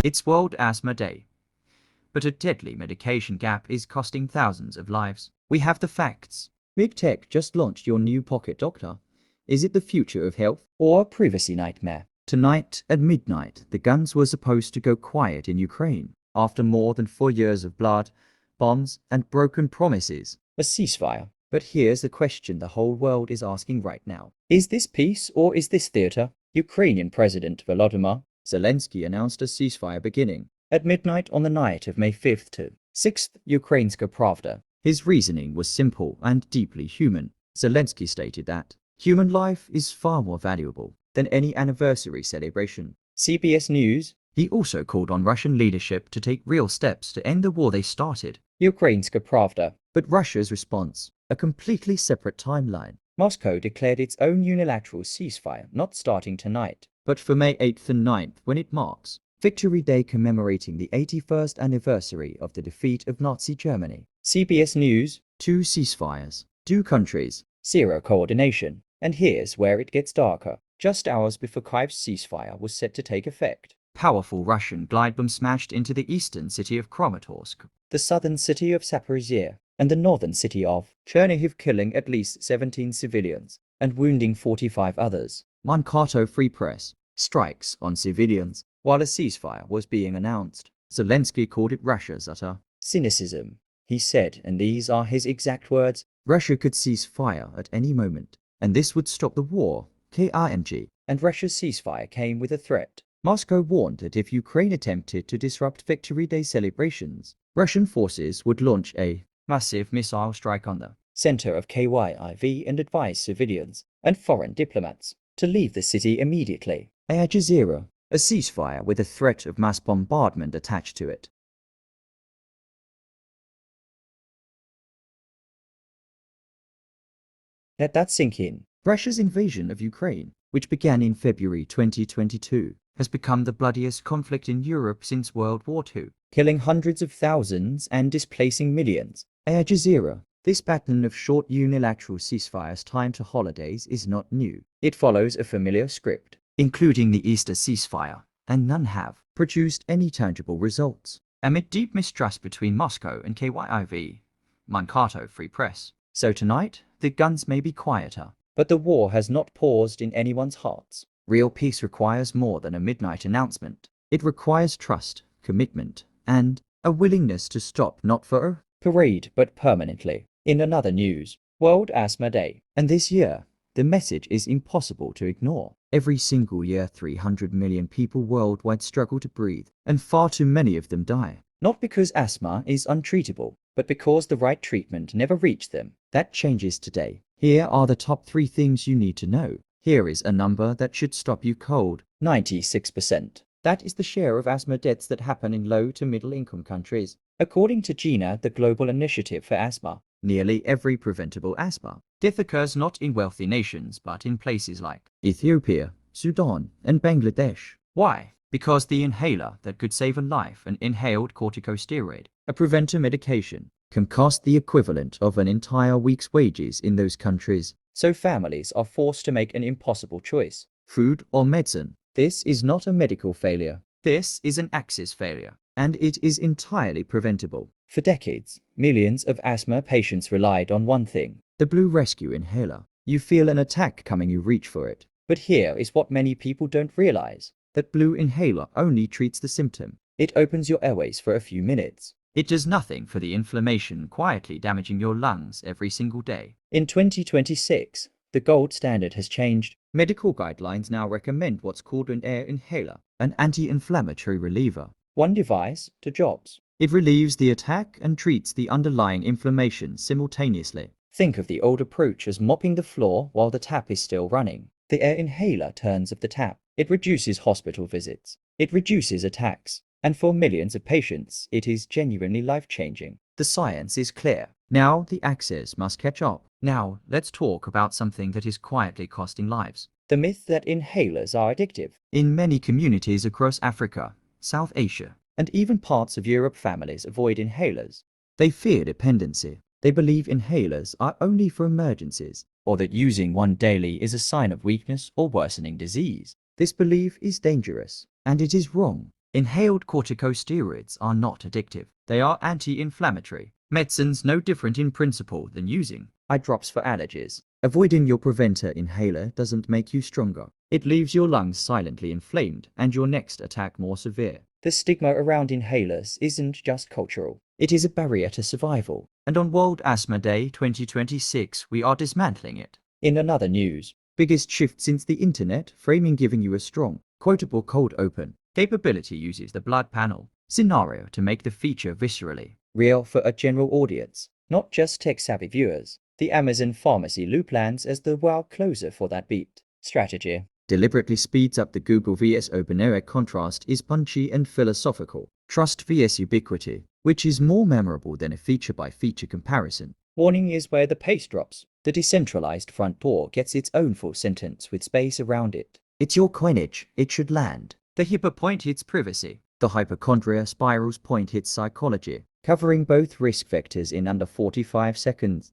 It's World Asthma Day, but a deadly medication gap is costing thousands of lives. We have the facts. Big Tech just launched your new pocket doctor. Is it the future of health or a privacy nightmare? Tonight at midnight, the guns were supposed to go quiet in Ukraine after more than 4 years of blood, bombs, and broken promises. A ceasefire. But here's the question the whole world is asking right now. Is this peace or is this theater? Ukrainian President Volodymyr Zelensky announced a ceasefire beginning at midnight on the night of May 5th to 6th, Ukrainska Pravda. His reasoning was simple and deeply human. Zelensky stated that human life is far more valuable than any anniversary celebration. CBS News. He also called on Russian leadership to take real steps to end the war they started. Ukrainska Pravda. But Russia's response, a completely separate timeline. Moscow declared its own unilateral ceasefire, not starting tonight, but for May 8th and 9th, when it marks Victory Day, commemorating the 81st anniversary of the defeat of Nazi Germany. CBS News. 2 ceasefires, 2 countries, 0 coordination. And here's where it gets darker. Just hours before Kyiv's ceasefire was set to take effect, powerful Russian glide bomb smashed into the eastern city of Kramatorsk, the southern city of Zaporizhia, and the northern city of Chernihiv, killing at least 17 civilians and wounding 45 others. Mankato Free Press. Strikes on civilians. While a ceasefire was being announced, Zelensky called it Russia's utter cynicism. He said, and these are his exact words, Russia could cease fire at any moment, and this would stop the war, KRMG. And Russia's ceasefire came with a threat. Moscow warned that if Ukraine attempted to disrupt Victory Day celebrations, Russian forces would launch a massive missile strike on the center of Kyiv and advise civilians and foreign diplomats to leave the city immediately. Al Jazeera. A ceasefire with a threat of mass bombardment attached to it. Let that sink in. Russia's invasion of Ukraine, which began in February 2022, has become the bloodiest conflict in Europe since World War II, killing hundreds of thousands and displacing millions. Al Jazeera. This pattern of short unilateral ceasefires timed to holidays is not new. It follows a familiar script, including the Easter ceasefire, and none have produced any tangible results. Amid deep mistrust between Moscow and Kyiv, Mankato Free Press. So tonight, the guns may be quieter, but the war has not paused in anyone's hearts. Real peace requires more than a midnight announcement. It requires trust, commitment, and a willingness to stop, not for a parade, but permanently. In another news, World Asthma Day. And this year, the message is impossible to ignore. Every single year, 300 million people worldwide struggle to breathe, and far too many of them die. Not because asthma is untreatable, but because the right treatment never reached them. That changes today. Here are the top 3 things you need to know. Here is a number that should stop you cold. 96%. That is the share of asthma deaths that happen in low to middle income countries. According to GINA, the Global Initiative for Asthma, nearly every preventable asthma death occurs not in wealthy nations, but in places like Ethiopia, Sudan, and Bangladesh. Why? Because the inhaler that could save a life, an inhaled corticosteroid, a preventer medication, can cost the equivalent of an entire week's wages in those countries. So families are forced to make an impossible choice: food or medicine. This is not a medical failure. This is an access failure, and it is entirely preventable. For decades, millions of asthma patients relied on one thing: the Blue Rescue inhaler. You feel an attack coming, you reach for it. But here is what many people don't realize: that Blue inhaler only treats the symptom. It opens your airways for a few minutes. It does nothing for the inflammation quietly damaging your lungs every single day. In 2026, the gold standard has changed. Medical guidelines now recommend what's called an air inhaler, an anti-inflammatory reliever. One device, 2 jobs. It relieves the attack and treats the underlying inflammation simultaneously. Think of the old approach as mopping the floor while the tap is still running. The air inhaler turns off the tap. It reduces hospital visits. It reduces attacks. And for millions of patients, it is genuinely life-changing. The science is clear. Now the access must catch up. Now, let's talk about something that is quietly costing lives. The myth that inhalers are addictive. In many communities across Africa, South Asia, and even parts of Europe, families avoid inhalers. They fear dependency. They believe inhalers are only for emergencies, or that using one daily is a sign of weakness or worsening disease. This belief is dangerous, and it is wrong. Inhaled corticosteroids are not addictive. They are anti-inflammatory. Medicines no different in principle than using eye drops for allergies. Avoiding your preventer inhaler doesn't make you stronger. It leaves your lungs silently inflamed and your next attack more severe. The stigma around inhalers isn't just cultural. It is a barrier to survival. And on World Asthma Day 2026, we are dismantling it. In another news, biggest shift since the internet, framing giving you a strong, quotable cold open capability uses the blood panel scenario to make the feature viscerally real for a general audience, not just tech-savvy viewers. The Amazon pharmacy loop lands as the wow closer for that beat. Strategy deliberately speeds up the Google vs OpenAI contrast is punchy and philosophical. Trust vs ubiquity, which is more memorable than a feature-by-feature comparison. Warning is where the pace drops. The decentralized front door gets its own full sentence with space around it. It's your coinage, it should land. The hyper point hits privacy. The hypochondria spirals point hits psychology, covering both risk vectors in under 45 seconds.